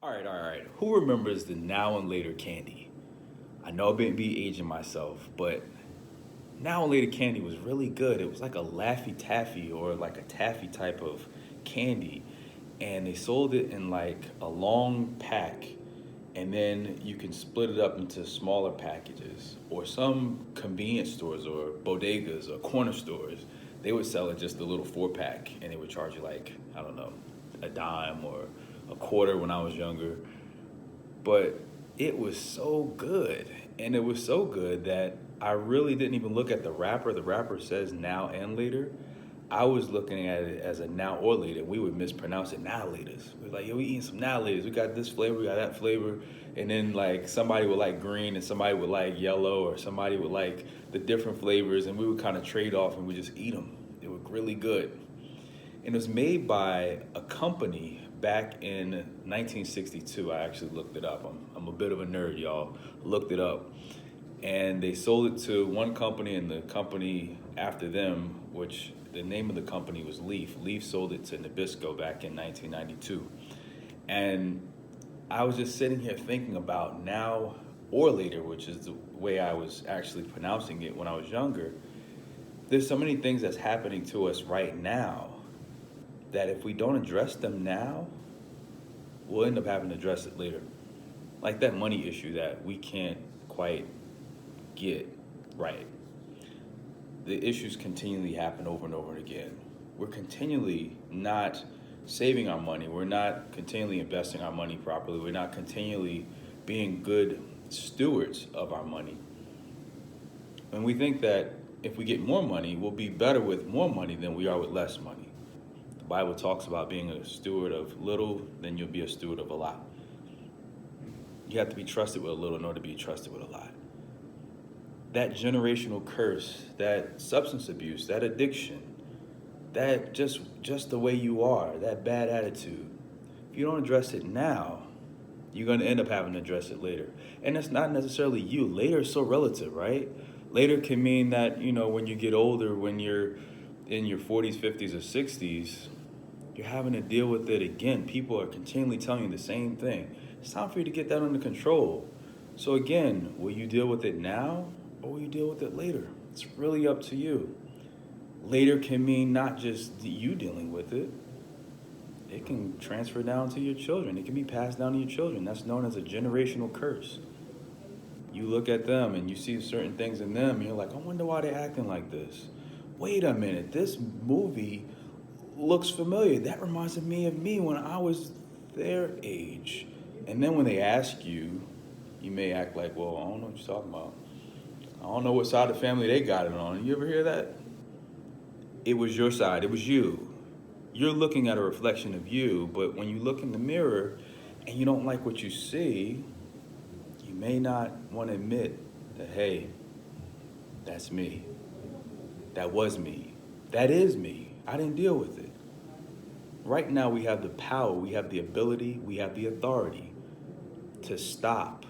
All right. Who remembers the now and later candy? I know I've been be aging myself, but now and later candy was really good. It was like a Laffy Taffy or like a taffy type of candy. And they sold it in like a long pack. And then you can split it up into smaller packages. Or some convenience stores or bodegas or corner stores, they would sell it just a little 4 pack and they would charge you like, I don't know, a dime or a quarter when I was younger. But it was so good. And it was so good that I really didn't even look at the wrapper. The wrapper says now and later. I was looking at it as a now or later. We would mispronounce it now laters. We're like, yo, we eating some now laters. We got this flavor, we got that flavor. And then like somebody would like green and somebody would like yellow or somebody would like the different flavors and we would kind of trade off and we just eat them. It was really good. And it was made by a company back in 1962. I actually looked it up. I'm a bit of a nerd, y'all. Looked it up. And they sold it to one company and the company after them, which the name of the company was Leaf. Leaf sold it to Nabisco back in 1992. And I was just sitting here thinking about now or later, which is the way I was actually pronouncing it when I was younger. There's so many things that's happening to us right now that if we don't address them now, we'll end up having to address it later. Like that money issue that we can't quite get right. The issues continually happen over and over again. We're continually not saving our money. We're not continually investing our money properly. We're not continually being good stewards of our money. And we think that if we get more money, we'll be better with more money than we are with less money. The Bible talks about being a steward of little, then you'll be a steward of a lot. You have to be trusted with a little in order to be trusted with a lot. That generational curse, that substance abuse, that addiction, that just the way you are, that bad attitude. If you don't address it now, you're going to end up having to address it later. And it's not necessarily you. Later is so relative, right? Later can mean that, when you get older, when you're in your 40s, 50s, or 60s, you're having to deal with it again. People are continually telling you the same thing. It's time for you to get that under control. So again, will you deal with it now or will you deal with it later? It's really up to you. Later can mean not just you dealing with it. It can transfer down to your children. It can be passed down to your children. That's known as a generational curse. You look at them and you see certain things in them and you're like, I wonder why they're acting like this. Wait a minute, this movie looks familiar. That reminds me of me when I was their age. And then when they ask you, you may act like, well, I don't know what you're talking about. I don't know what side of the family they got it on. You ever hear that? It was your side. It was you. You're looking at a reflection of you, but when you look in the mirror and you don't like what you see, you may not want to admit that, hey, that's me. That was me. That is me. I didn't deal with it. Right now we have the power, we have the ability, we have the authority to stop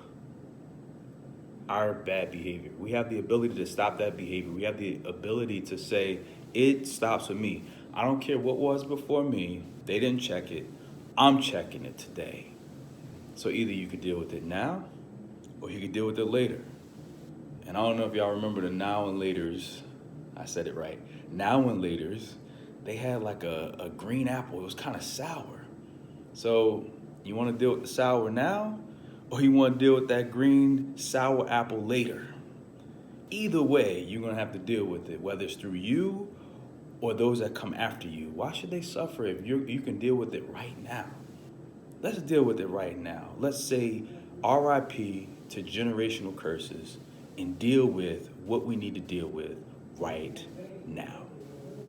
our bad behavior. We have the ability to stop that behavior. We have the ability to say, it stops with me. I don't care what was before me. They didn't check it. I'm checking it today. So either you could deal with it now or you could deal with it later. And I don't know if y'all remember the now and laters. I said it right. Now and laters, they had like a green apple. It was kind of sour. So you want to deal with the sour now or you want to deal with that green sour apple later? Either way, you're going to have to deal with it, whether it's through you or those that come after you. Why should they suffer if you can deal with it right now? Let's deal with it right now. Let's say RIP to generational curses and deal with what we need to deal with right now.